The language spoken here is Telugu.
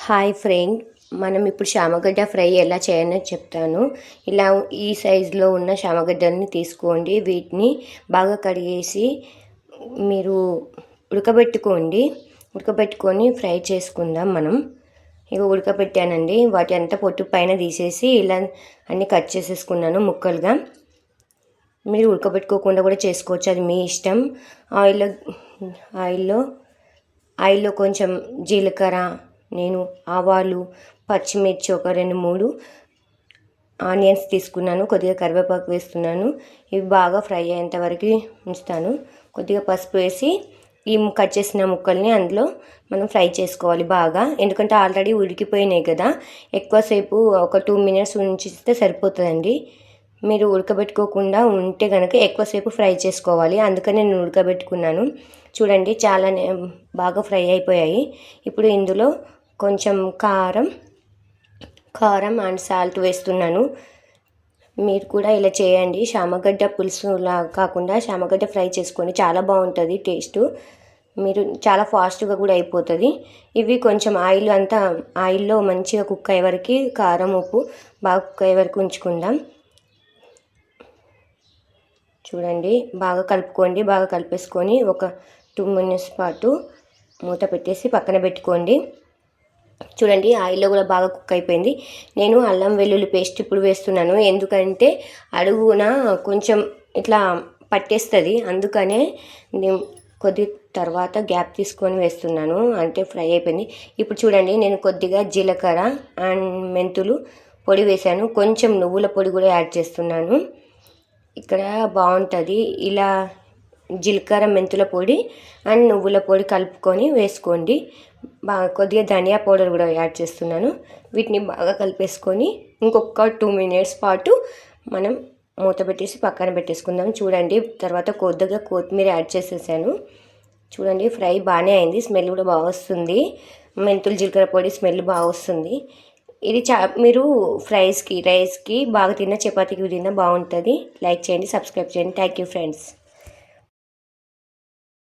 హాయ్ ఫ్రెండ్, మనం ఇప్పుడు శామగడ్డ ఫ్రై ఎలా చేయాలో చెప్తాను. ఇలా ఈ సైజులో ఉన్న శామగడ్డల్ని తీసుకోండి. వీటిని బాగా కడిగేసి మీరు ఉడకబెట్టుకొని ఫ్రై చేసుకుందాం. మనం ఇక ఉడకబెట్టానండి. వాటి అంతా పొట్టు పైన తీసేసి ఇలా అన్నీ కట్ చేసేసుకున్నాను ముక్కలుగా. మీరు ఉడకబెట్టుకోకుండా కూడా చేసుకోవచ్చు, అది మీ ఇష్టం. ఆయిల్లో కొంచెం జీలకర్ర, నేను ఆవాలు, పచ్చిమిర్చి ఒక 2-3 ఆనియన్స్ తీసుకున్నాను. కొద్దిగా కరివేపాకు వేస్తున్నాను. ఇవి బాగా ఫ్రై అయ్యేంత వరకు ఉంచుతాను. కొద్దిగా పసుపు వేసి ఈ కట్ చేసిన ముక్కల్ని అందులో మనం ఫ్రై చేసుకోవాలి బాగా. ఎందుకంటే ఆల్రెడీ ఉడికిపోయినాయి కదా, ఎక్కువసేపు ఒక 2 మినిట్స్ ఉంచితే సరిపోతుందండి. మీరు ఉడకబెట్టుకోకుండా ఉంటే కనుక ఎక్కువసేపు ఫ్రై చేసుకోవాలి. అందుకని నేను ఉడకబెట్టుకున్నాను. చూడండి, చాలా బాగా ఫ్రై అయిపోయాయి. ఇప్పుడు ఇందులో కొంచెం కారం అండ్ సాల్ట్ వేస్తున్నాను. మీరు కూడా ఇలా చేయండి. శామగడ్డ పులుసులా కాకుండా శామగడ్డ ఫ్రై చేసుకోండి, చాలా బాగుంటుంది టేస్ట్. మీరు చాలా ఫాస్ట్గా కూడా అయిపోతుంది. ఇవి కొంచెం ఆయిల్లో మంచిగా కుక్ అయ్యే వరకు కారం, ఉప్పు బాగా కుక్ అయ్యే వరకు ఉంచుకుందాం. చూడండి, బాగా కలుపుకోండి. బాగా కలిపేసుకొని ఒక 2 మినిట్స్ పాటు మూత పెట్టేసి పక్కన పెట్టుకోండి. చూడండి, ఆయిల్లో కూడా బాగా కుక్ అయిపోయింది. నేను అల్లం వెల్లుల్లి పేస్ట్ ఇప్పుడు వేస్తున్నాను. ఎందుకంటే అడుగున కొంచెం ఇట్లా పట్టేస్తుంది, అందుకనే నేను కొద్ది తర్వాత గ్యాప్ తీసుకొని వేస్తున్నాను. అంటే ఫ్రై అయిపోయింది. ఇప్పుడు చూడండి, నేను కొద్దిగా జీలకర్ర అండ్ మెంతులు పొడి వేశాను. కొంచెం నువ్వుల పొడి కూడా యాడ్ చేస్తున్నాను. ఇక్కడ బాగుంటుంది. ఇలా జీలకర్ర, మెంతుల పొడి అండ్ నువ్వుల పొడి కలుపుకొని వేసుకోండి. బాగా కొద్దిగా ధనియా పౌడర్ కూడా యాడ్ చేస్తున్నాను. వీటిని బాగా కలిపేసుకొని ఇంకొక 2 మినిట్స్ పాటు మనం మూత పెట్టేసి పక్కన పెట్టేసుకుందాం. చూడండి, తర్వాత కొద్దిగా కొత్తిమీర యాడ్ చేసేసాను. చూడండి, ఫ్రై బాగానే అయింది. స్మెల్ కూడా బాగా వస్తుంది. మెంతులు, జీలకర్ర పొడి స్మెల్ బాగా వస్తుంది. ఇది మీరు రైస్కి బాగా తిన్న, చపాతీకి తిన్నా బాగుంటుంది. లైక్ చేయండి, సబ్స్క్రైబ్ చేయండి. Thank you friends.